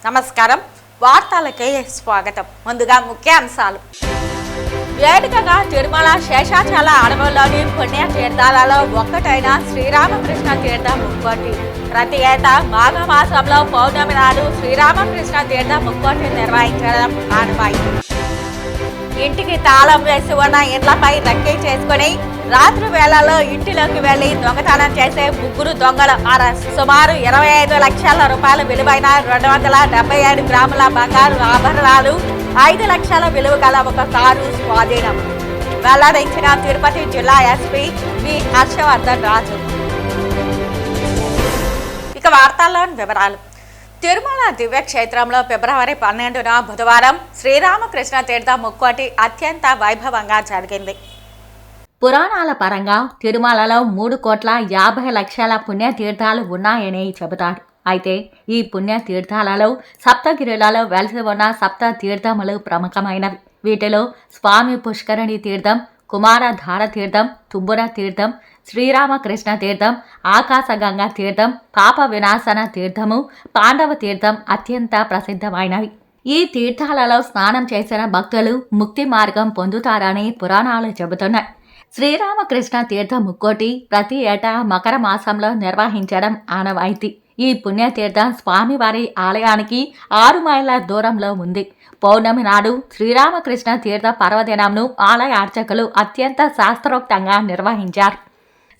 నమస్కారం, వార్తలకే స్వాగతం. ముందుగా ముఖ్యాంశాలు. వేడుకగా తిరుమల శేషాచల అడవుల్లోని పుణ్యతీర్థాలలో ఒక్కటైన శ్రీరామకృష్ణ తీర్థ ముక్కోటి. ప్రతి ఏటా మాఘమాసంలో పౌర్ణమి నాడు శ్రీరామకృష్ణ తీర్థ ముక్కోటి నిర్వహించడం ఆనవాయితీ. ఇంటికి తాళం వేసి ఉన్న ఇండ్లపై రక్కీ చేసుకుని రాత్రి వేళల్లో ఇంటిలోకి వెళ్లి దొంగతనం చేసే ముగ్గురు దొంగలు అరెస్ట్. సుమారు 25 లక్షల రూపాయల విలువైన 277 గ్రాముల బంగారు ఆభరణాలు, 5 లక్షల విలువ గల ఒక కారు స్వాధీనం. వెల్లడించిన తిరుపతి జిల్లా ఎస్పీ వి హర్షవర్ధన్ రాజు. ఇక వార్తల్లోని వివరాలు. తిరుమల దివ్యక్షేత్రంలో ఫిబ్రవరి 12న బుధవారం శ్రీరామకృష్ణ తీర్థ ముక్కోటి అత్యంత వైభవంగా జరిగింది. పురాణాల పరంగా తిరుమలలో 3,50,00,000 పుణ్యతీర్థాలు ఉన్నాయని చెబుతారు. అయితే ఈ పుణ్యతీర్థాలలో సప్తగిరులలో వెలసి ఉన్న సప్త తీర్థములు ప్రముఖమైనవి. వీటిలో స్వామి పుష్కరిణి తీర్థం, కుమారధార తీర్థం, తుబ్బుర తీర్థం, శ్రీరామకృష్ణ తీర్థం, ఆకాశగంగా తీర్థం, పాప వినాశన తీర్థము, పాండవ తీర్థం అత్యంత ప్రసిద్ధమైనవి. ఈ తీర్థాలలో స్నానం చేసిన భక్తులు ముక్తి మార్గం పొందుతారని పురాణాలు చెబుతున్నాయి. శ్రీరామకృష్ణ తీర్థ ముక్కోటి ప్రతి ఏటా మకర మాసంలో నిర్వహించడం ఆనవాయితీ. ఈ పుణ్యతీర్థం స్వామివారి ఆలయానికి 6 మైళ్ళ దూరంలో ఉంది. పౌర్ణమి నాడు శ్రీరామకృష్ణ తీర్థ పర్వదినంను ఆలయ అర్చకులు అత్యంత శాస్త్రోక్తంగా నిర్వహించారు.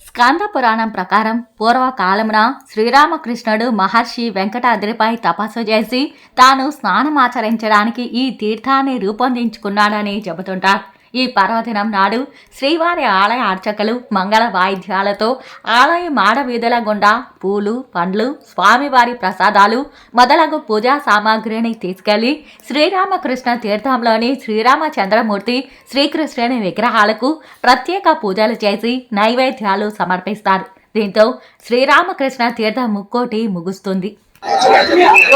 స్కంద పురాణం ప్రకారం పూర్వకాలమున శ్రీరామకృష్ణుడు మహర్షి వెంకటాద్రిపై తపస్సు చేసి తాను స్నానమాచరించడానికి ఈ తీర్థాన్ని రూపొందించుకున్నాడని చెబుతుంటారు. ఈ పర్వదినం నాడు శ్రీవారి ఆలయ అర్చకులు మంగళ వాయిద్యాలతో ఆలయ మాడవీధుల గుండా పూలు, పండ్లు, స్వామివారి ప్రసాదాలు మొదలగు పూజా సామాగ్రిని తీసుకెళ్లి శ్రీరామకృష్ణ తీర్థంలోని శ్రీరామచంద్రమూర్తి, శ్రీకృష్ణుని విగ్రహాలకు ప్రత్యేక పూజలు చేసి నైవేద్యాలు సమర్పిస్తారు. దీంతో శ్రీరామకృష్ణ తీర్థ ముక్కోటి ముగుస్తుంది.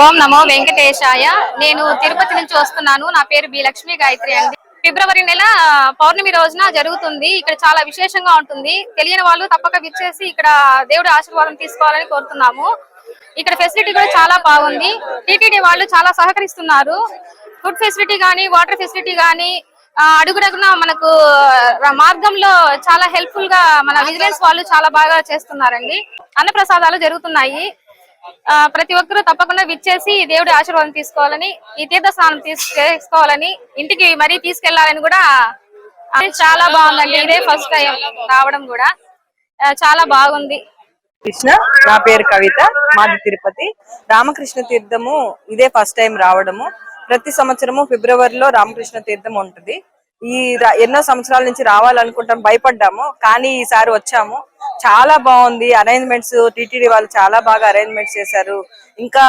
ఓం నమో వెంకటేశాయ. నేను తిరుపతి నుంచి వస్తున్నాను. నా పేరు బి లక్ష్మీ గాయత్రి అండి. ఫిబ్రవరి నెల పౌర్ణమి రోజున జరుగుతుంది. ఇక్కడ చాలా విశేషంగా ఉంటుంది. తెలియని వాళ్ళు తప్పక విచ్చేసి ఇక్కడ దేవుడి ఆశీర్వాదం తీసుకోవాలని కోరుతున్నాము. ఇక్కడ ఫెసిలిటీ కూడా చాలా బాగుంది. టీటీడీ వాళ్ళు చాలా సహకరిస్తున్నారు. ఫుడ్ ఫెసిలిటీ గానీ, వాటర్ ఫెసిలిటీ గానీ, అడుగుడగున మనకు మార్గంలో చాలా హెల్ప్ఫుల్ గా మన విజిలెన్స్ వాళ్ళు చాలా బాగా చేస్తున్నారండి. అన్నప్రసాదాలు జరుగుతున్నాయి. ప్రతి ఒక్కరూ తప్పకుండా విచ్చేసి దేవుడి ఆశీర్వాదం తీసుకోవాలని, ఈ తీర్థ స్నానం తీసుకోవాలని, ఇంటికి మరీ తీసుకెళ్లాలని కూడా చాలా బాగుందండి. ఇదే ఫస్ట్ టైం రావడం కూడా చాలా బాగుంది. కృష్ణ, నా పేరు కవిత, మాది తిరుపతి. రామకృష్ణ తీర్థము ఇదే ఫస్ట్ టైం రావడము. ప్రతి సంవత్సరము ఫిబ్రవరిలో రామకృష్ణ తీర్థం ఉంటుంది. ఎన్నో సంవత్సరాల నుంచి రావాలనుకుంటాం, భయపడ్డాము, కానీ ఈసారి వచ్చాము. చాలా బాగుంది. అరేంజ్మెంట్స్ టీటీడీ వాళ్ళు చాలా బాగా అరేంజ్మెంట్స్ చేశారు. ఇంకా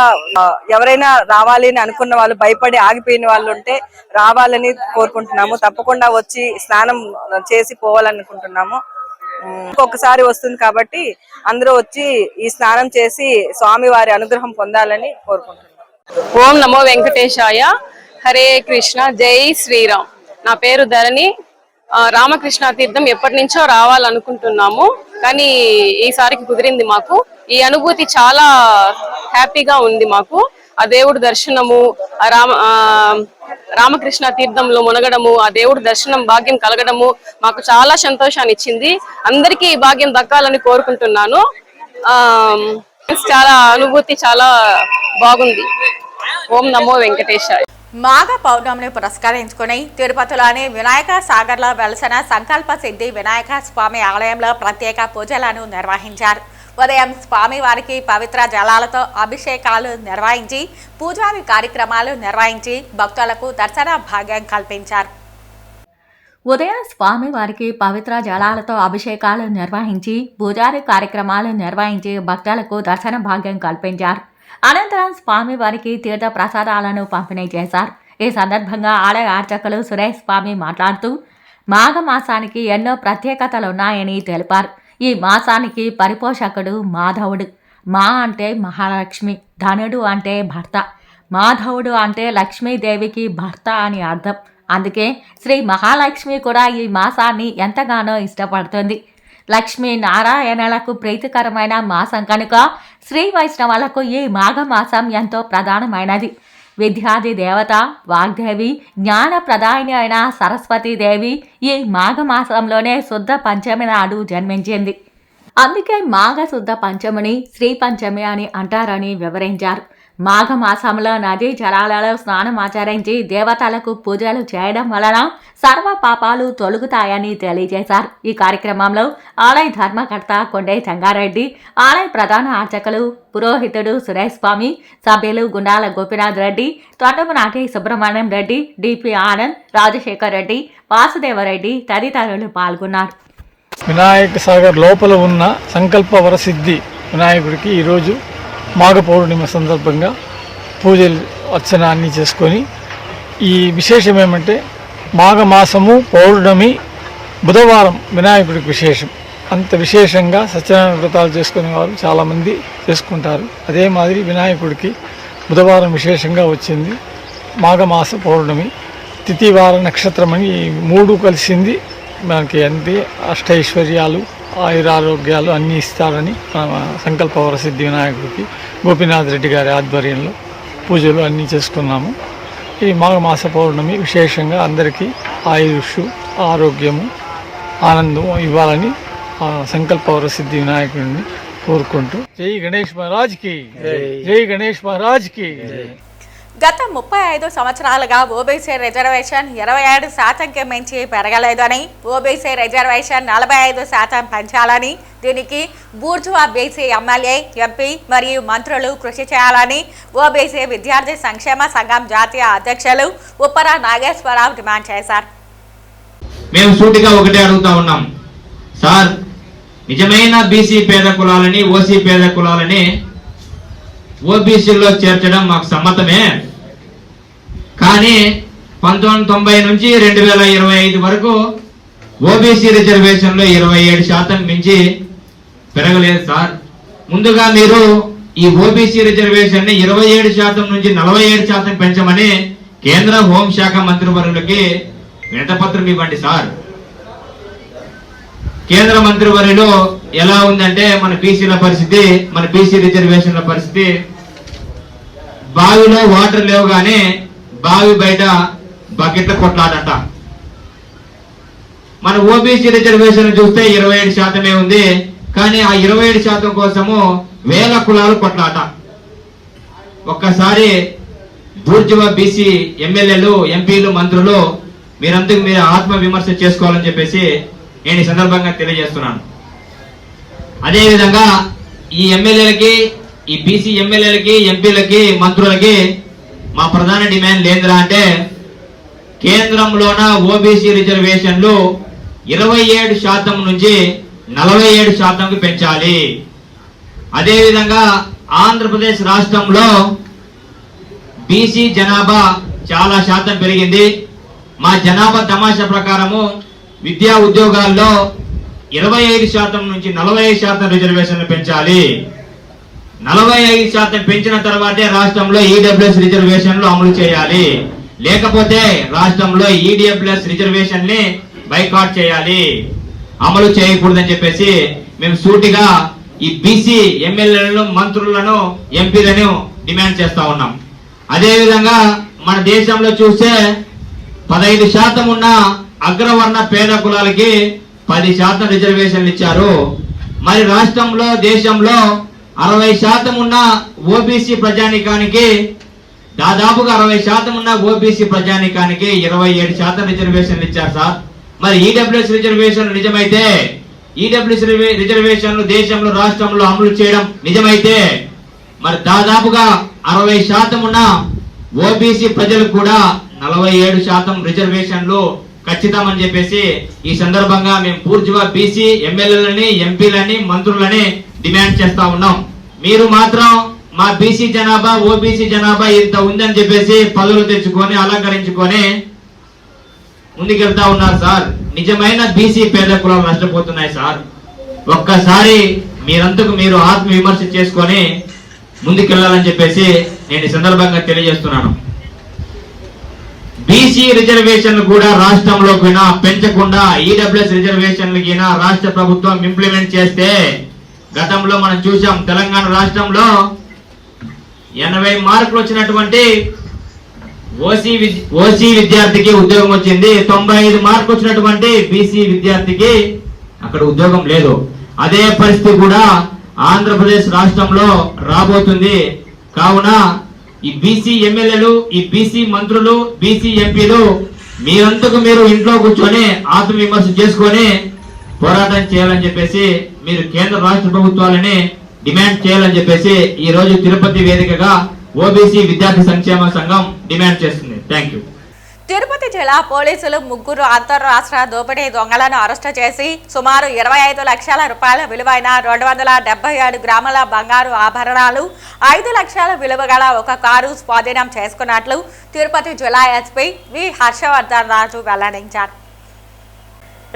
ఎవరైనా రావాలి అని అనుకున్న వాళ్ళు, భయపడి ఆగిపోయిన వాళ్ళు ఉంటే రావాలని కోరుకుంటున్నాము. తప్పకుండా వచ్చి స్నానం చేసి పోవాలనుకుంటున్నాము. ఇంకొకసారి వస్తుంది కాబట్టి అందరూ వచ్చి ఈ స్నానం చేసి స్వామి వారి అనుగ్రహం పొందాలని కోరుకుంటున్నాము. ఓం నమో వెంకటేశాయ. హరే కృష్ణ, జై శ్రీరామ్. నా పేరు ధరణి. రామకృష్ణ తీర్థం ఎప్పటి నుంచో రావాలనుకుంటున్నాము, కానీ ఈసారికి కుదిరింది మాకు. ఈ అనుభూతి చాలా హ్యాపీగా ఉంది మాకు. ఆ దేవుడి దర్శనము, రామకృష్ణ తీర్థంలో మునగడము, ఆ దేవుడి దర్శనం భాగ్యం కలగడము మాకు చాలా సంతోషాన్ని ఇచ్చింది. అందరికీ ఈ భాగ్యం దక్కాలని కోరుకుంటున్నాను. చాలా అనుభూతి చాలా బాగుంది. ఓం నమో వెంకటేశాయ. మాఘ పౌర్ణమిని పురస్కరించుకుని తిరుపతిలోని వినాయక సాగర్లో వెలసిన సంకల్ప సిద్ధి వినాయక స్వామి ఆలయంలో ప్రత్యేక పూజలను నిర్వహించారు. ఉదయం స్వామివారికి పవిత్ర జలాలతో అభిషేకాలు నిర్వహించి పూజారి కార్యక్రమాలు నిర్వహించి భక్తులకు దర్శన భాగ్యం కల్పించారు. ఉదయం స్వామివారికి పవిత్ర జలాలతో అభిషేకాలు నిర్వహించి పూజారి కార్యక్రమాలు నిర్వహించి భక్తులకు దర్శన భాగ్యం కల్పించారు. అనంతరం స్వామివారికి తీర్థ ప్రసాదాలను పంపిణీ చేశారు. ఈ సందర్భంగా ఆలయ అర్చకులు సురేష్ స్వామి మాట్లాడుతూ మాఘమాసానికి ఎన్నో ప్రత్యేకతలున్నాయని తెలిపారు. ఈ మాసానికి పరిపోషకుడు మాధవుడు. మా అంటే మహాలక్ష్మి, ధనుడు అంటే భర్త, మాధవుడు అంటే లక్ష్మీదేవికి భర్త అని అర్థం. అందుకే శ్రీ మహాలక్ష్మి కూడా ఈ మాసాన్ని ఎంతగానో ఇష్టపడుతుంది. లక్ష్మీ నారాయణలకు ప్రీతికరమైన మాసం కనుక శ్రీ వైష్ణవులకు ఈ మాఘమాసం ఎంతో ప్రధానమైనది. విద్యాది దేవత వాగ్దేవి జ్ఞాన ప్రదాయిని అయిన సరస్వతీదేవి ఈ మాఘమాసంలోనే శుద్ధ పంచమి నాడు జన్మించింది. అందుకే మాఘ శుద్ధ పంచమిని శ్రీ పంచమి అని అంటారని వివరించారు. మాఘమాసంలో నదీ జలాలలో స్నానం ఆచరించి దేవతలకు పూజలు చేయడం వలన సర్వ పాపాలు తొలగుతాయని తెలియజేశారు. ఈ కార్యక్రమంలో ఆలయ ధర్మకర్త కొండే చెంగారెడ్డి, ఆలయ ప్రధాన అర్చకులు పురోహితుడు సురేష్ స్వామి, సభ్యులు గుండాల గోపినాథ్ రెడ్డి, తొండమనాటి సుబ్రహ్మణ్యం రెడ్డి, డిపి ఆనంద్, రాజశేఖర్ రెడ్డి, వాసుదేవరెడ్డి తదితరులు పాల్గొన్నారు. వినాయక సాగర్ లోపల ఉన్న సంకల్ప వరసిద్ధి వినాయకుడికి ఈరోజు మాఘ పౌర్ణిమ సందర్భంగా పూజలు అర్చన అన్నీ చేసుకొని, ఈ విశేషం ఏమంటే మాఘమాసము పౌర్ణమి బుధవారం వినాయకుడికి విశేషం. అంత విశేషంగా సత్యనారాయణ వ్రతాలు చేసుకునే వారు చాలామంది చేసుకుంటారు. అదే మాదిరి వినాయకుడికి బుధవారం విశేషంగా వచ్చింది. మాఘమాస పౌర్ణమి తిథివార నక్షత్రం అని మూడు కలిసింది. మనకి అంతే అష్టైశ్వర్యాలు ఆయురారోగ్యాలు అన్నీ ఇస్తారని సంకల్ప వరసిద్ధి వినాయకుడికి గోపినాథ్ రెడ్డి గారి ఆధ్వర్యంలో పూజలు అన్నీ చేసుకున్నాము. ఈ మాఘమాస పౌర్ణమి విశేషంగా అందరికీ ఆయుష్ ఆరోగ్యము ఆనందం ఇవ్వాలని సంకల్ప వరసిద్ధి వినాయకుడిని కోరుకుంటూ జై గణేష్ మహారాజ్కి జై గణేష్ మహారాజ్కి. గత 35 సంవత్సరాలుగా ఓబీసీ రిజర్వేషన్ 27%కి మించి పెరగలేదని, ఓబీసీ రిజర్వేషన్ 45% పెంచాలని, దీనికి బూర్జువా బీసీ ఎమ్మెల్యే, ఎంపీ మరియు మంత్రులు కృషి చేయాలని ఓబీసీ విద్యార్థి సంక్షేమ సంఘం జాతీయ అధ్యక్షులు ఉప్పర నాగేశ్వరరావు డిమాండ్ చేశారు. మేము సూటిగా ఒకటే అడుగుతా ఉన్నాం సార్, నిజమైన బీసీ పేద కులాలని ఓసీ పేద కులాలని ఓబీసీలో చేర్చడం మాకు సమ్మతమే. కానీ 1990 నుంచి 2025 వరకు ఓబీసీ రిజర్వేషన్లో 27% మించి పెరగలేదు సార్. ముందుగా మీరు ఈ ఓబీసీ రిజర్వేషన్ ని 27% నుంచి 47% పెంచమని కేంద్ర హోంశాఖ మంత్రివర్యులకి వినతిపత్రం ఇవ్వండి సార్. కేంద్ర మంత్రివర్యులు ఎలా ఉందంటే మన బీసీల పరిస్థితి, మన బీసీ రిజర్వేషన్ల పరిస్థితి, బావిలో వాటర్ లేవు కానీ బావి బయట బకెట్ల కొట్లాడట. మన ఓబీసీ రిజర్వేషన్ చూస్తే 27% ఉంది, కానీ ఆ 27% కోసము వేల కులాలు కొట్లాట. ఒక్కసారి బూర్జువా బీసీ ఎమ్మెల్యేలు, ఎంపీలు, మంత్రులు మీరందరూ మీరు ఆత్మ విమర్శ చేసుకోవాలని చెప్పేసి నేను ఈ సందర్భంగా తెలియజేస్తున్నాను. అదేవిధంగా ఈ ఎమ్మెల్యేలకి, ఈ బీసీ ఎమ్మెల్యేలకి, ఎంపీలకి, మంత్రులకి మా ప్రధాన డిమాండ్ ఏంద్రా అంటే కేంద్రంలోన ఓబీసీ రిజర్వేషన్లు 27% నుంచి 47%కు పెంచాలి. అదేవిధంగా ఆంధ్రప్రదేశ్ రాష్ట్రంలో బీసీ జనాభా చాలా శాతం పెరిగింది. మా జనాభా తమాషా ప్రకారము విద్యా ఉద్యోగాల్లో 25% నుంచి 45% రిజర్వేషన్లు పెంచాలి. 45% పెంచిన తర్వాతే రాష్ట్రంలో ఈడబ్ల్యూఎస్ రిజర్వేషన్లు అమలు చేయాలి. లేకపోతే రాష్ట్రంలో ఈడబ్ల్యూఎస్ రిజర్వేషన్ ని బైకాట్ చేయాలి, అమలు చేయకూడదని చెప్పేసి మేము సూటిగా ఈ బీసీ ఎమ్మెల్యేలను, మంత్రులను, ఎంపీలను డిమాండ్ చేస్తా ఉన్నాం. అదేవిధంగా మన దేశంలో చూస్తే 15% ఉన్న అగ్రవర్ణ పేద కులాలకి 10% రిజర్వేషన్లు ఇచ్చారు. మరి రాష్ట్రంలో, దేశంలో 60% ఉన్న ఓబీసీ ప్రజానికానికి, దాదాపుగా 60% ఉన్న ఓబీసీ ప్రజానికానికి 27% రిజర్వేషన్లు ఇచ్చారు సార్. మరి ఈడబ్ల్యూఎస్ రిజర్వేషన్ నిజమైతే, ఈడబ్ల్యూఎస్ రిజర్వేషన్లు దేశంలో, రాష్ట్రంలో అమలు చేయడం నిజమైతే మరి దాదాపుగా 60% ఉన్న ఓబీసీ ప్రజలు కూడా 47% రిజర్వేషన్లు ఖచ్చితమని చెప్పేసి ఈ సందర్భంగా మేము బూర్జువా బీసీ ఎమ్మెల్యేలని, ఎంపీలని, మంత్రులని డిమాండ్ చేస్తా ఉన్నాం. మీరు మాత్రం మా బీసీ జనాభా, ఓబీసీ జనాభా ఇంత ఉందని చెప్పేసి పదవులు తెచ్చుకొని అలంకరించుకొని ముందుకెళ్తా ఉన్నారు సార్. నిజమైన బీసీ పేద కులాలు నష్టపోతున్నాయి సార్. ఒక్కసారి మీరంతకు మీరు ఆత్మ విమర్శ చేసుకొని ముందుకెళ్లాలని చెప్పేసి నేను ఈ సందర్భంగా తెలియజేస్తున్నాను. బీసీ రిజర్వేషన్లు కూడా రాష్ట్రంలో పెంచకుండా ఈడబ్ల్యూఎస్ రిజర్వేషన్లకి రాష్ట్ర ప్రభుత్వం ఇంప్లిమెంట్ చేస్తే, గతంలో మనం చూసాం తెలంగాణ రాష్ట్రంలో 80 మార్కులు వచ్చినటువంటి ఓసీ విద్యార్థికి ఉద్యోగం వచ్చింది. 95 మార్కులు వచ్చినటువంటి బీసీ విద్యార్థికి అక్కడ ఉద్యోగం లేదు. అదే పరిస్థితి కూడా ఆంధ్రప్రదేశ్ రాష్ట్రంలో రాబోతుంది. కావున ఈ బీసీ ఎమ్మెల్యేలు, ఈ బీసీ మంత్రులు, బీసీ ఎంపీలు మీరంతకు మీరు ఇంట్లో కూర్చొని ఆత్మవిమర్శ చేసుకొని పోరాటం చేయాలని చెప్పేసి, మీరు కేంద్ర రాష్ట్ర ప్రభుత్వాలని డిమాండ్ చేయాలని చెప్పేసి ఈ రోజు తిరుపతి వేదికగా ఓబీసీ విద్యార్థి సంక్షేమ సంఘం డిమాండ్ చేస్తుంది. Thank you. తిరుపతి జిల్లా పోలీసులు 3 అంతర్రాష్ట్ర దోపిడీ దొంగలను అరెస్టు చేసి సుమారు 25 లక్షల రూపాయల విలువైన 277 గ్రాముల బంగారు ఆభరణాలు, 5 లక్షల విలువ గల ఒక కారు స్వాధీనం చేసుకున్నట్లు తిరుపతి జిల్లా ఎస్పీ వి హర్షవర్ధన్ రాజు వెల్లడించారు.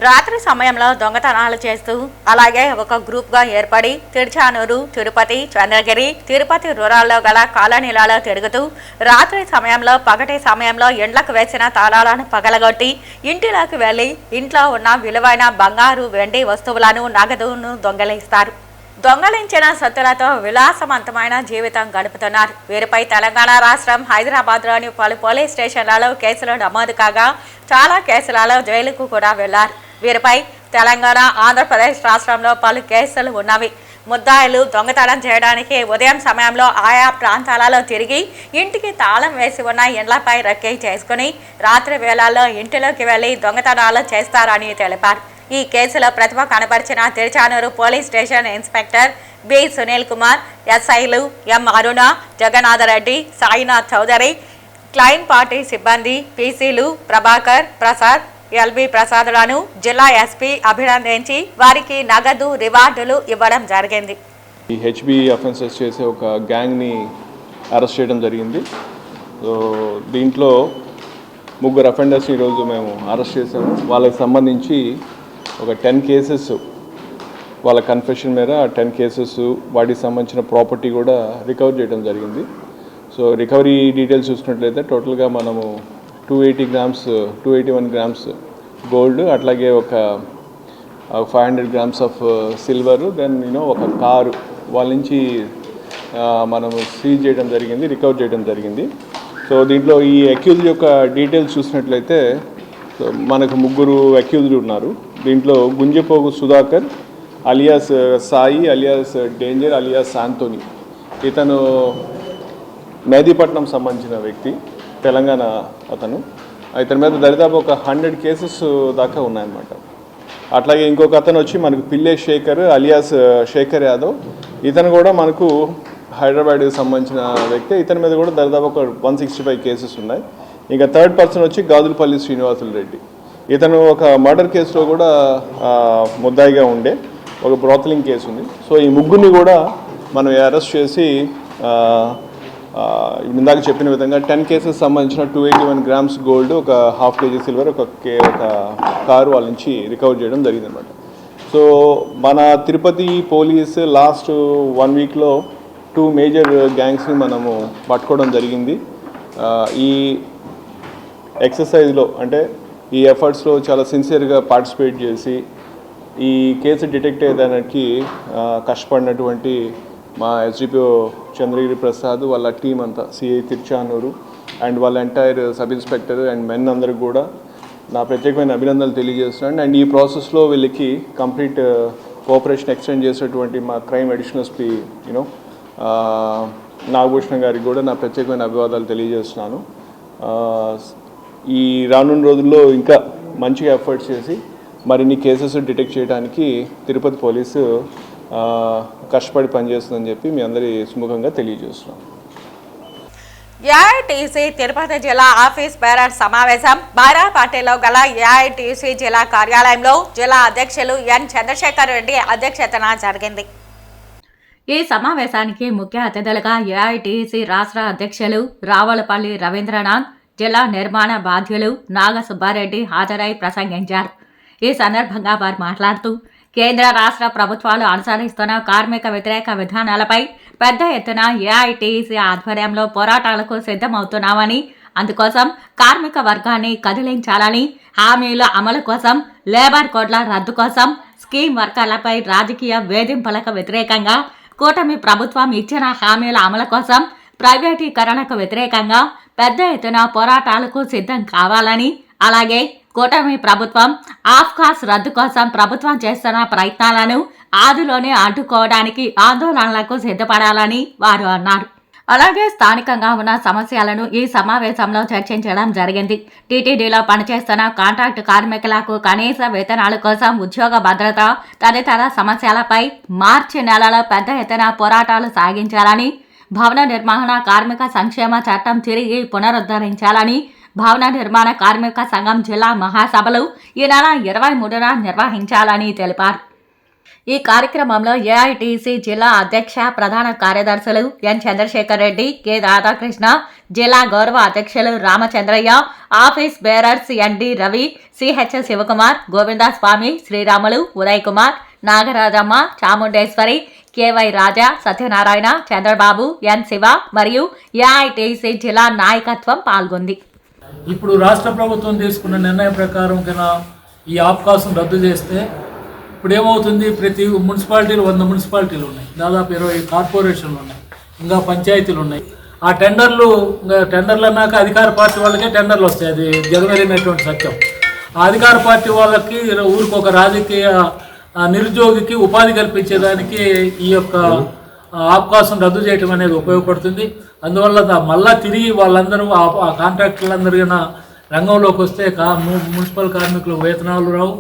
రాత్రి సమయంలో దొంగతనాలు చేస్తూ అలాగే ఒక గ్రూప్గా ఏర్పడి తిరుచానూరు, తిరుపతి, చంద్రగిరి, తిరుపతి రూరల్లో గల కాలనీలలో తిరుగుతూ రాత్రి సమయంలో, పగటి సమయంలో ఇండ్లకు వేసిన తాళాలను పగలగొట్టి ఇంటిలోకి వెళ్లి ఇంట్లో ఉన్న విలువైన బంగారు, వెండి వస్తువులను, నగదును దొంగలిస్తారు. దొంగలించిన సొత్తులతో విలాసవంతమైన జీవితం గడుపుతున్నారు. వీరిపై తెలంగాణ రాష్ట్రం హైదరాబాద్లోని పలు పోలీస్ స్టేషన్లలో కేసులు నమోదు కాగా చాలా కేసులలో జైలుకు కూడా వెళ్లారు. వీరిపై తెలంగాణ, ఆంధ్రప్రదేశ్ రాష్ట్రంలో పలు కేసులు ఉన్నవి. ముద్దాయిలు దొంగతనం చేయడానికి ఉదయం సమయంలో ఆయా ప్రాంతాలలో తిరిగి ఇంటికి తాళం వేసి ఉన్న ఇండ్లపై రెక్కీ చేసుకుని రాత్రి వేళల్లో ఇంటిలోకి వెళ్లి దొంగతనాలు చేస్తారని తెలిపారు. ఈ కేసులో ప్రతిభ కనబరిచిన Tiruchanur police station inspector B Sunil Kumar, ఎస్ఐలు ఎం అరుణ, జగన్నాథరెడ్డి, సాయినాథ్ చౌదరి, క్లైమ్ పార్టీ సిబ్బంది పీసీలు ప్రభాకర్, ప్రసాద్, ఎల్బి ప్రసాద్లను జిల్లా ఎస్పీ అభినందించి వారికి నగదు, రివార్డులు ఇవ్వడం జరిగింది. ఈ హెచ్బి అఫెన్సెస్ చేసే ఒక గ్యాంగ్ని అరెస్ట్ చేయడం జరిగింది. సో దీంట్లో 3 అఫెండర్స్ని ఈరోజు మేము అరెస్ట్ చేసాము. వాళ్ళకి సంబంధించి ఒక 10 కేసెస్, వాళ్ళ కన్ఫెషన్ మీద 10 కేసెస్, వాటికి సంబంధించిన ప్రాపర్టీ కూడా రికవర్ చేయడం జరిగింది. సో రికవరీ డీటెయిల్స్ చూసుకున్నట్లయితే టోటల్గా మనము 281 గ్రామ్స్ గోల్డ్, అట్లాగే ఒక 500 గ్రామ్స్ ఆఫ్ సిల్వర్, దెన్ ఒక కారు వాళ్ళ నుంచి మనము సీజ్ చేయడం జరిగింది, రికవర్ చేయడం జరిగింది. సో దీంట్లో ఈ అక్యూజ్డ్ యొక్క డీటెయిల్స్ చూసినట్లయితే మనకు 3 అక్యూజ్డ్ ఉన్నారు. దీంట్లో Gunjapogu Sudhakar alias Sai, alias danger, alias Antony. ఇతను మెహదీపట్నం సంబంధించిన వ్యక్తి, తెలంగాణ అతను. ఇతని మీద దరిదాపు ఒక 100 కేసెస్ దాకా ఉన్నాయన్నమాట. అట్లాగే ఇంకొక అతను వచ్చి మనకు పిల్లే శేఖర్ అలియాస్ శేఖర్ యాదవ్. ఇతను కూడా మనకు హైదరాబాద్కి సంబంధించిన వ్యక్తి. ఇతని మీద కూడా దరిదాపు ఒక 165 కేసెస్ ఉన్నాయి. ఇంకా థర్డ్ పర్సన్ వచ్చి గాదులపల్లి శ్రీనివాసులు రెడ్డి. ఇతను ఒక మర్డర్ కేసులో కూడా ముద్దాయిగా ఉండే, ఒక బ్రోతలింగ్ కేసు ఉంది. సో ఈ 3 కూడా మనం అరెస్ట్ చేసి ఇందాక చెప్పిన విధంగా 10 కేసెస్ సంబంధించిన 281 గ్రామ్స్ గోల్డ్, ఒక 1/2 kg సిల్వర్, ఒక కారు వాళ్ళ నుంచి రికవర్ చేయడం జరిగింది అనమాట. సో మన తిరుపతి పోలీస్ లాస్ట్ 1 వీక్లో 2 మేజర్ గ్యాంగ్స్ని మనము పట్టుకోవడం జరిగింది. ఈ ఎక్సర్సైజ్లో అంటే ఈ ఎఫర్ట్స్లో చాలా సిన్సియర్గా పార్టిసిపేట్ చేసి ఈ కేసు డిటెక్ట్ అయ్యేదానికి కష్టపడినటువంటి మా ఎస్డిపిఓ చంద్రగిరి ప్రసాద్, వాళ్ళ టీం అంతా, సిఐ తిరుచానూరు అండ్ వాళ్ళ entire sub inspector and men అందరికి కూడా నా ప్రత్యేకమైన అభినందనలు తెలియజేస్తున్నాను. అండ్ ఈ ప్రాసెస్లో వీళ్ళకి కంప్లీట్ కోఆపరేషన్ ఎక్స్టెండ్ చేసేటువంటి మా క్రైమ్ అడిషనల్ ఎస్పీ నాగభూషణం గారికి కూడా నా ప్రత్యేకమైన అభివాదాలు తెలియజేస్తున్నాను. ఈ రానున్న రోజుల్లో ఇంకా మంచిగా ఎఫర్ట్స్ చేసి మరిన్ని కేసెస్ డిటెక్ట్ చేయడానికి తిరుపతి పోలీసు కష్టపడి పనిచేస్తుందని చెప్పి మీ అందరి సుముఖంగా తెలియజేస్తున్నాం. ఏఐటీసీ తిరుపతి జిల్లా ఆఫీస్ బేరర్ సమావేశం బారాపాటిలో గల ఏఐటీసీ జిల్లా కార్యాలయంలో జిల్లా అధ్యక్షులు ఎన్ చంద్రశేఖర్ రెడ్డి అధ్యక్షతన జరిగింది. ఈ సమావేశానికి ముఖ్య అతిథులుగా ఏఐటీసీ రాష్ట్ర అధ్యక్షులు రావులపల్లి రవీంద్రనాథ్, జిల్లా నిర్మాణ బాధ్యులు నాగ సుబ్బారెడ్డి హాజరై ప్రసంగించారు. ఈ సందర్భంగా వారు మాట్లాడుతూ కేంద్ర రాష్ట్ర ప్రభుత్వాలు అనుసరిస్తున్న కార్మిక వ్యతిరేక విధానాలపై పెద్ద ఎత్తున ఏఐటీసీ ఆధ్వర్యంలో పోరాటాలకు సిద్ధమవుతున్నామని, అందుకోసం కార్మిక వర్గాన్ని కదిలించాలని, హామీల అమలు కోసం, లేబర్ కోడ్ల రద్దు కోసం, స్కీమ్ వర్కర్లపై రాజకీయ వేధింపులకు వ్యతిరేకంగా, కూటమి ప్రభుత్వం ఇచ్చిన హామీల అమలు కోసం, ప్రైవేటీకరణకు వ్యతిరేకంగా, పెద్ద ఎత్తున పోరాటాలకు సిద్ధం కావాలని, అలాగే కూటమి ప్రభుత్వం ఆఫ్కాస్ రద్దు కోసం ప్రభుత్వం చేస్తున్న ప్రయత్నాలను ఆదిలోనే అడ్డుకోవడానికి ఆందోళనలకు సిద్ధపడాలని వారు అన్నారు. అలాగే స్థానికంగా ఉన్న సమస్యలను ఈ సమావేశంలో చర్చించడం జరిగింది. టీటీడీలో పనిచేస్తున్న కాంట్రాక్టు కార్మికులకు కనీస వేతనాల కోసం ఉద్యోగ భద్రత తదితర సమస్యలపై మార్చి నెలలో పెద్ద ఎత్తున పోరాటాలు సాగించాలని, భవన నిర్మాణ కార్మిక సంక్షేమ చట్టం తిరిగి పునరుద్ధరించాలని భవన నిర్మాణ కార్మిక సంఘం జిల్లా మహాసభలు ఈ నెల 23న నిర్వహించాలని తెలిపారు. ఈ కార్యక్రమంలో ఏఐటీసీ జిల్లా అధ్యక్ష ప్రధాన కార్యదర్శులు ఎన్ చంద్రశేఖర్ రెడ్డి, కె రాధాకృష్ణ, జిల్లా గౌరవ అధ్యక్షులు Ramachandraiah, office bearers ND Ravi, CH Sivakumar, Govindaswamy, Sriramulu, Uday Kumar, Nagarajamma, Chamundeswari, KY Raja, Satyanarayana, Chandrababu, N Siva మరియు ఏఐటీసీ జిల్లా నాయకత్వం పాల్గొంది. ఇప్పుడు రాష్ట్ర ప్రభుత్వం తీసుకున్న నిర్ణయం ప్రకారం కన్నా ఈ ఆఫ్కాస్ను రద్దు చేస్తే ఇప్పుడు ఏమవుతుంది, ప్రతి మున్సిపాలిటీలు 100 మున్సిపాలిటీలు ఉన్నాయి, దాదాపు 20 కార్పొరేషన్లు ఉన్నాయి, ఇంకా పంచాయతీలు ఉన్నాయి. ఆ టెండర్లు అన్నాక అధికార పార్టీ వాళ్ళకే టెండర్లు వస్తాయి. అది జగమెరిగినటువంటి సత్యం. ఆ అధికార పార్టీ వాళ్ళకి ఊరికి ఒక రాజకీయ నిరుద్యోగికి ఉపాధి కల్పించేదానికి ఈ యొక్క ఆఫ్కాస్ను రద్దు చేయడం అనేది ఉపయోగపడుతుంది. అందువల్ల మళ్ళా తిరిగి వాళ్ళందరూ ఆ కాంట్రాక్టర్లందరూ రంగంలోకి వస్తే మున్సిపల్ కార్మికులకు వేతనాలు రావు,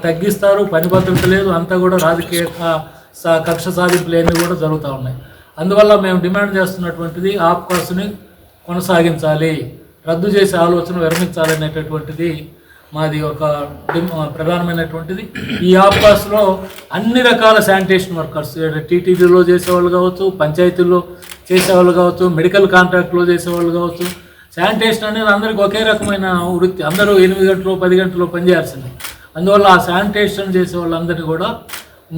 తగ్గిస్తారు, పని భద్రత లేదు, అంతా కూడా రాజకీయ కక్ష సాధింపులు అన్నీ కూడా జరుగుతూ ఉన్నాయి. అందువల్ల మేము డిమాండ్ చేస్తున్నటువంటిది ఆఫ్కాస్ని కొనసాగించాలి, రద్దు చేసే ఆలోచన విరమించాలనేటటువంటిది మాది ఒక ప్రధానమైనటువంటిది. ఈ ఆఫ్కాస్లో అన్ని రకాల శానిటేషన్ వర్కర్స్, టీటీడీలో చేసేవాళ్ళు కావచ్చు, పంచాయతీల్లో చేసేవాళ్ళు కావచ్చు, మెడికల్ కాంట్రాక్ట్లో చేసేవాళ్ళు కావచ్చు, శానిటేషన్ అనేది అందరికీ ఒకే రకమైన వృత్తి. అందరూ 8 గంటలు 10 గంటలు పనిచేయాల్సింది. అందువల్ల ఆ శానిటేషన్ చేసే వాళ్ళందరినీ కూడా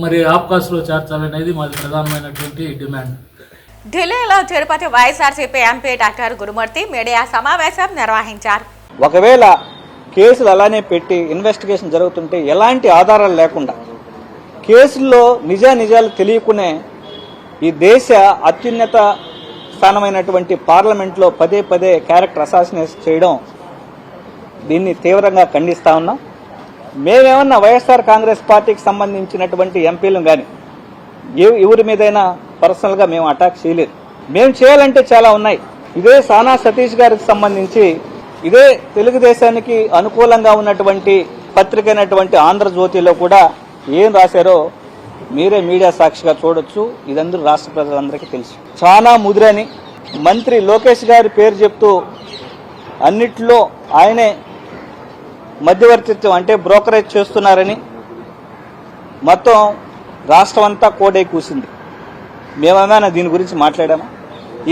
మరి ఆఫ్కాస్లో చేర్చాలనేది మాది ప్రధానమైనటువంటి డిమాండ్. ఢిల్లీలో తిరుపతి వైఎస్ఆర్సీపీ ఎంపీ డాక్టర్ గురుమూర్తి మీడియా సమావేశం నిర్వహించారు. ఒకవేళ కేసులు అలానే పెట్టి ఇన్వెస్టిగేషన్ జరుగుతుంటే ఎలాంటి ఆధారాలు లేకుండా కేసుల్లో నిజాలు తెలియకునే ఈ దేశ అత్యున్నత స్థానమైనటువంటి పార్లమెంట్లో పదే క్యారెక్టర్ అసాసినేషన్ చేయడం, దీన్ని తీవ్రంగా ఖండిస్తా ఉన్నాం. మేమేమన్నా వైఎస్ఆర్ కాంగ్రెస్ పార్టీకి సంబంధించినటువంటి ఎంపీలను కానీ ఎవరి మీదైనా పర్సనల్గా మేము అటాక్ చేయలేదు. మేము చేయాలంటే చాలా ఉన్నాయి. ఇదే సానా సతీష్ గారికి సంబంధించి ఇదే తెలుగుదేశానికి అనుకూలంగా ఉన్నటువంటి పత్రిక అయినటువంటి ఆంధ్రజ్యోతిలో కూడా ఏం రాశారో మీరే మీడియా సాక్షిగా చూడొచ్చు. ఇదందరూ రాష్ట్ర ప్రజలందరికీ తెలుసు. చాలా ముదిరని మంత్రి లోకేష్ గారి పేరు చెప్తూ అన్నిట్లో ఆయనే మధ్యవర్తిత్వం అంటే బ్రోకరేజ్ చేస్తున్నారని మొత్తం రాష్ట్రం అంతా కోడై కూసింది. మేమేమైనా దీని గురించి మాట్లాడామా?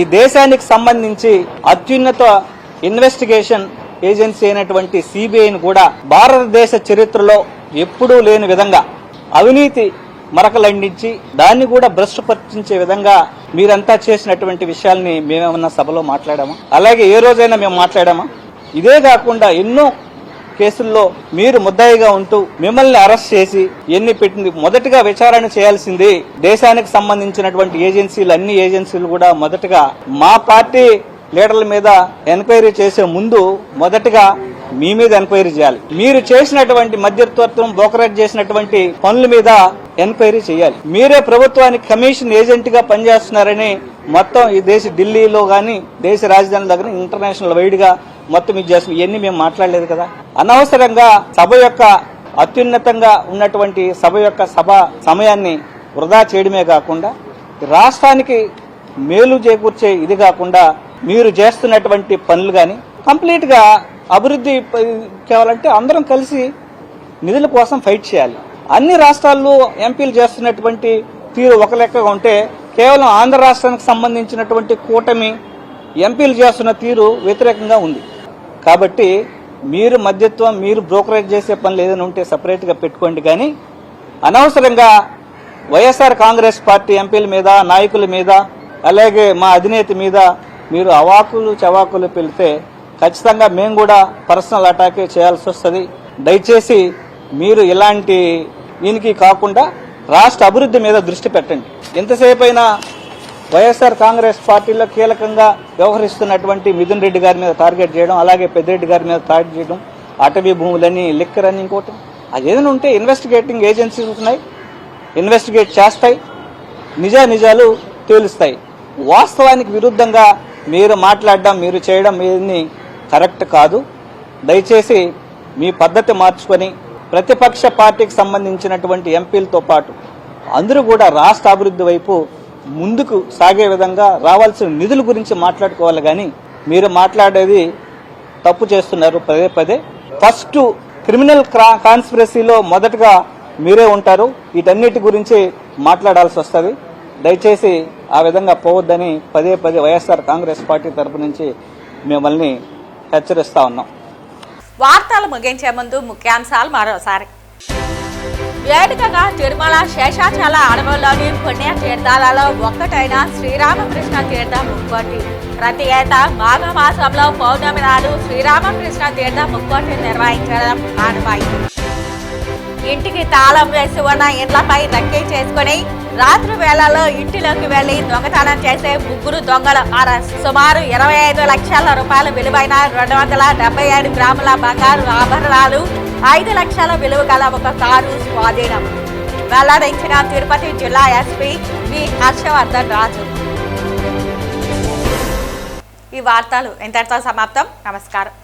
ఈ దేశానికి సంబంధించి అత్యున్నత ఇన్వెస్టిగేషన్ ఏజెన్సీ అయినటువంటి సిబిఐని కూడా భారతదేశ చరిత్రలో ఎప్పుడూ లేని విధంగా అవినీతి మరకలండించి దాన్ని కూడా భ్రష్టుపట్టించే విధంగా మీరంతా చేసినటువంటి విషయాల్ని మేమేమన్నా సభలో మాట్లాడామా? అలాగే ఏ రోజైనా మేము మాట్లాడామా? ఇదే కాకుండా ఎన్నో కేసుల్లో మీరు ముద్దాయిగా ఉంటూ మిమ్మల్ని అరెస్ట్ చేసి ఎన్ని పెట్టింది. మొదటగా విచారణ చేయాల్సింది దేశానికి సంబంధించినటువంటి ఏజెన్సీలు, అన్ని ఏజెన్సీలు కూడా మొదటగా మా పార్టీ లీడర్ల మీద ఎంక్వైరీ చేసే ముందు మొదటగా మీ మీద ఎంక్వైరీ చేయాలి. మీరు చేసినటువంటి మధ్యవర్తిత్వం, బ్రోకరేజ్ చేసినటువంటి పనుల మీద ఎంక్వైరీ చేయాలి. మీరే ప్రభుత్వానికి కమిషన్ ఏజెంట్ గా పనిచేస్తున్నారని మొత్తం ఈ దేశ ఢిల్లీలో గాని దేశ రాజధాని దగ్గర ఇంటర్నేషనల్ వైడ్ గా మొత్తం ఇది చేస్తున్నాం. ఇవన్నీ మేము మాట్లాడలేదు కదా. అనవసరంగా సభ యొక్క అత్యున్నతంగా ఉన్నటువంటి సభ యొక్క సభ సమయాన్ని వృధా చేయడమే కాకుండా రాష్ట్రానికి మేలు చేకూర్చే ఇది కాకుండా మీరు చేస్తున్నటువంటి పనులు కానీ కంప్లీట్ గా అభివృద్ధి కావాలంటే అందరం కలిసి నిధుల కోసం ఫైట్ చేయాలి. అన్ని రాష్ట్రాల్లో ఎంపీలు చేస్తున్నటువంటి తీరు ఒక లెక్కగా ఉంటే కేవలం ఆంధ్ర రాష్ట్రానికి సంబంధించినటువంటి కూటమి ఎంపీలు చేస్తున్న తీరు వ్యతిరేకంగా ఉంది. కాబట్టి మీరు మధ్యత్వం, మీరు బ్రోకరేజ్ చేసే పనులు ఏదైనా ఉంటే సపరేట్ గా పెట్టుకోండి. కానీ అనవసరంగా వైఎస్ఆర్ కాంగ్రెస్ పార్టీ ఎంపీల మీద, నాయకుల మీద, అలాగే మా అధినేత మీద మీరు అవాకులు చవాకులు పెడితే ఖచ్చితంగా మేము కూడా పర్సనల్ అటాకే చేయాల్సి వస్తుంది. దయచేసి మీరు ఇలాంటి దీనికి కాకుండా రాష్ట్ర అభివృద్ధి మీద దృష్టి పెట్టండి. ఎంతసేపు అయినా వైఎస్ఆర్ కాంగ్రెస్ పార్టీలో కీలకంగా వ్యవహరిస్తున్నటువంటి మిథున్ రెడ్డి గారి మీద టార్గెట్ చేయడం, అలాగే పెద్దిరెడ్డి గారి మీద టార్గెట్ చేయడం, అటవీ భూములని, లిక్కర్ అని, ఇంకోటి అది ఏదైనా ఉంటే ఇన్వెస్టిగేటింగ్ ఏజెన్సీస్ ఉన్నాయి, ఇన్వెస్టిగేట్ చేస్తాయి, నిజాలు తేలుస్తాయి. వాస్తవానికి విరుద్ధంగా మీరు మాట్లాడడం, మీరు చేయడం ఏది కరెక్ట్ కాదు. దయచేసి మీ పద్ధతి మార్చుకొని ప్రతిపక్ష పార్టీకి సంబంధించినటువంటి ఎంపీలతో పాటు అందరూ కూడా రాష్ట్ర అభివృద్ధి వైపు ముందుకు సాగే విధంగా రావాల్సిన నిధుల గురించి మాట్లాడుకోవాలి. కానీ మీరు మాట్లాడేది తప్పు చేస్తున్నారు పదే పదే. ఫస్ట్ క్రిమినల్ కాన్స్పిరసీలో మొదటగా మీరే ఉంటారు. వీటన్నిటి గురించి మాట్లాడాల్సి వస్తుంది. దయచేసి ఆ విధంగా పోవద్దని పదే వైఎస్ఆర్ కాంగ్రెస్ పార్టీ తరపు నుంచి మిమ్మల్ని హెచ్చరిస్తా ఉన్నాం. వార్తలు ముగించే ముందు ముఖ్యాంశాలు మరోసారి. వేడుకగా తిరుమల శేషాచల అడవుల్లోని పుణ్యతీర్థాలలో ఒక్కటైన శ్రీరామకృష్ణ తీర్థం ముక్కోటి. ప్రతి ఏటా మాఘమాసంలో పౌర్ణమి నాడు శ్రీరామకృష్ణ తీర్థం ముక్కోటి నిర్వహించడం ఆనవాయితీ. ఇంటికి తాళం వేసి ఉన్న ఇండ్లపై రక్కీ చేసుకుని రాత్రి వేళల్లో ఇంటిలోకి వెళ్లి దొంగతనం చేసే 3 దొంగలు అరెస్ట్. సుమారు 25 లక్షల రూపాయల విలువైన 277 గ్రాముల బంగారు ఆభరణాలు, 5 లక్షల విలువ గల ఒక కారు స్వాధీనం. వెల్లడించిన తిరుపతి జిల్లా ఎస్పీ వి హర్షవర్ధన్ రాజు. ఈ వార్తలు ఇంతటితో సమాప్తం. నమస్కారం.